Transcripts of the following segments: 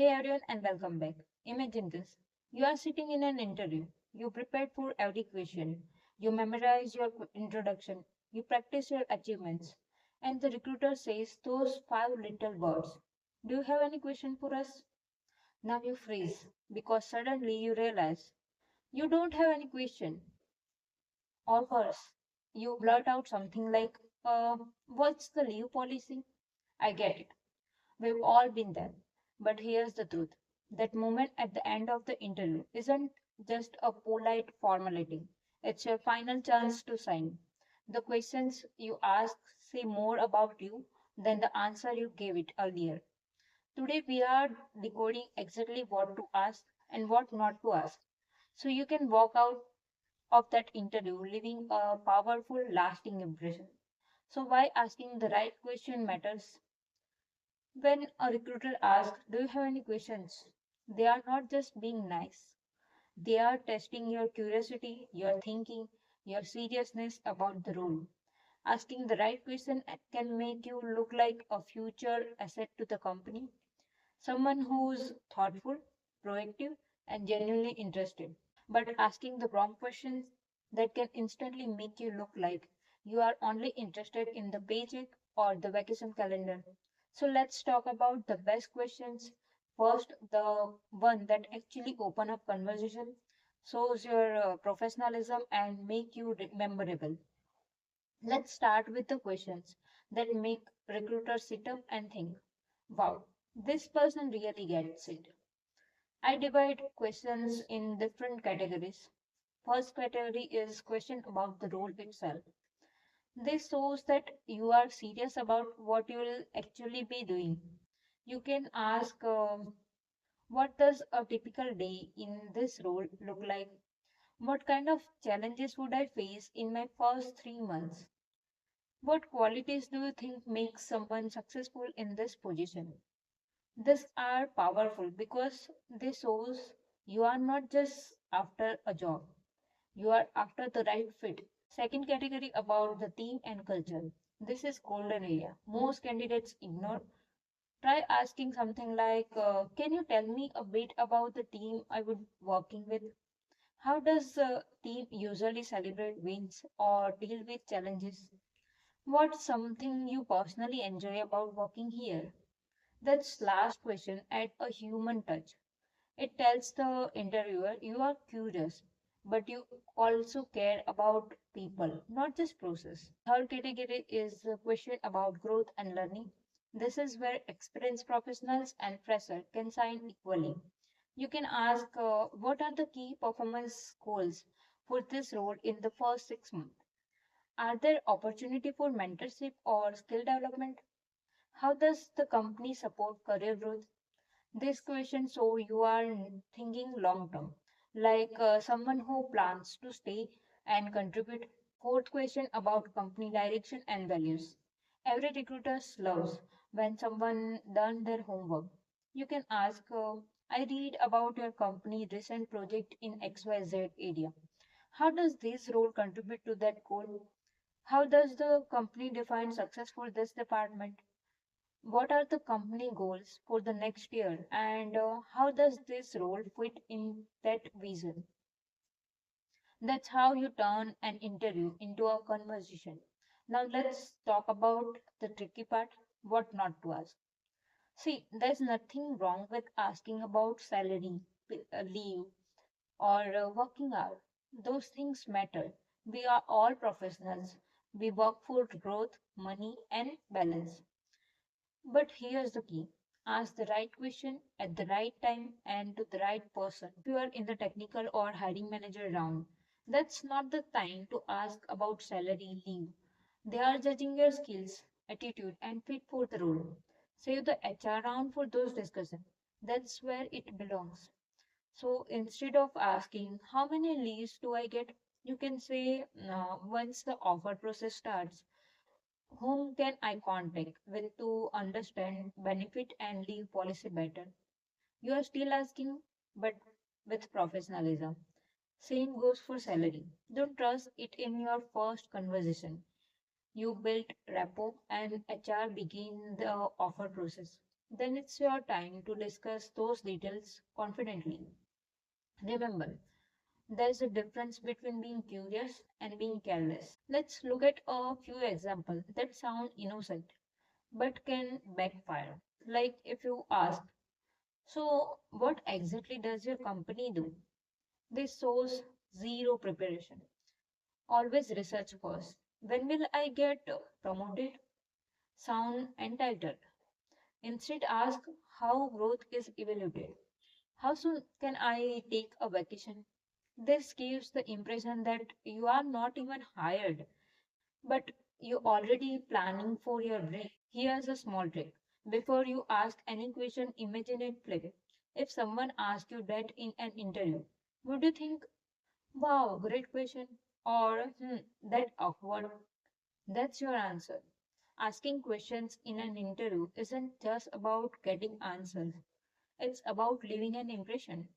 Hey everyone and welcome back. Imagine this. You are sitting in an interview. You prepared for every question. You memorize your introduction. You practice your achievements. And the recruiter says those five little words. Do you have any question for us? Now you freeze because suddenly you realize you don't have any question. Or worse, you blurt out something like, what's the leave policy? I get it. We've all been there. But here's the truth. That moment at the end of the interview isn't just a polite formality. It's your final chance to sign. The questions you ask say more about you than the answer you gave it earlier. Today we are decoding exactly what to ask and what not to ask. So you can walk out of that interview leaving a powerful, lasting impression. So why asking the right question matters? When a recruiter asks, do you have any questions? They are not just being nice. They are testing your curiosity, your thinking, your seriousness about the role. Asking the right question can make you look like a future asset to the company, someone who's thoughtful, proactive, and genuinely interested. But asking the wrong questions that can instantly make you look like you are only interested in the paycheck or the vacation calendar. So let's talk about the best questions. First, the one that actually open up conversation, shows your professionalism and make you memorable. Let's start with the questions that make recruiters sit up and think, wow, this person really gets it. I divide questions in different categories. First category is question about the role itself. This shows that you are serious about what you will actually be doing. You can ask, what does a typical day in this role look like? What kind of challenges would I face in my first 3 months? What qualities do you think make someone successful in this position? These are powerful because they shows you are not just after a job. You are after the right fit. Second category about the team and culture. This is golden area. Most candidates ignore. Try asking something like, can you tell me a bit about the team I would working with? How does the team usually celebrate wins or deal with challenges? What's something you personally enjoy about working here? That last question add a human touch. It tells the interviewer you are curious, but you also care about people, not just process. Third category is the question about growth and learning. This is where experienced professionals and freshers can shine equally. You can ask, what are the key performance goals for this role in the first 6 months? Are there opportunity for mentorship or skill development? How does the company support career growth? This question so you are thinking long term, like someone who plans to stay and contribute. Fourth question about company direction and values. Every recruiter loves when someone done their homework. You can ask, I read about your company recent project in XYZ area. How does this role contribute to that goal? How does the company define success for this department? What are the company goals for the next year and how does this role fit in that vision? That's how you turn an interview into a conversation. Now let's talk about the tricky part, what not to ask. See, there's nothing wrong with asking about salary, leave, or working hours. Those things matter. We are all professionals. We work for growth, money, and balance. But here's the key, ask the right question at the right time and to the right person. If you are in the technical or hiring manager round, that's not the time to ask about salary leave. They are judging your skills, attitude, and fit for the role. Save the HR round for those discussions. That's where it belongs. So instead of asking, how many leaves do I get? You can say, once the offer process starts, whom can I contact with to understand benefit and leave policy better? You are still asking, but with professionalism. Same goes for salary. Don't trust it in your first conversation. You build rapport and HR begin the offer process. then it's your time to discuss those details confidently. Remember, there's a difference between being curious and being careless. Let's look at a few examples that sound innocent but can backfire. Like if you ask, so what exactly does your company do? This shows zero preparation. Always research first. When will I get promoted? Sound entitled. Instead, ask how growth is evaluated. How soon can I take a vacation? This gives the impression that you are not even hired, but you're already planning for your break. Here's a small trick. Before you ask any question, imagine it flip. If someone asks you that in an interview, would you think, wow, great question? Or, that awkward? That's your answer. Asking questions in an interview isn't just about getting answers, it's about leaving an impression.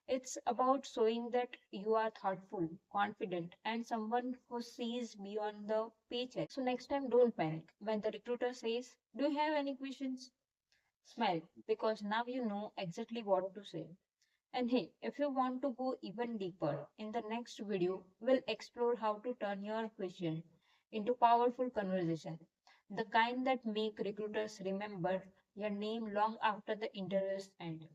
It's about showing that you are thoughtful, confident, and someone who sees beyond the paycheck. So, next time, don't panic. When the recruiter says, do you have any questions? Smile, because now you know exactly what to say. And hey, if you want to go even deeper, in the next video, we'll explore how to turn your question into powerful conversation. The kind that make recruiters remember your name long after the interviews end.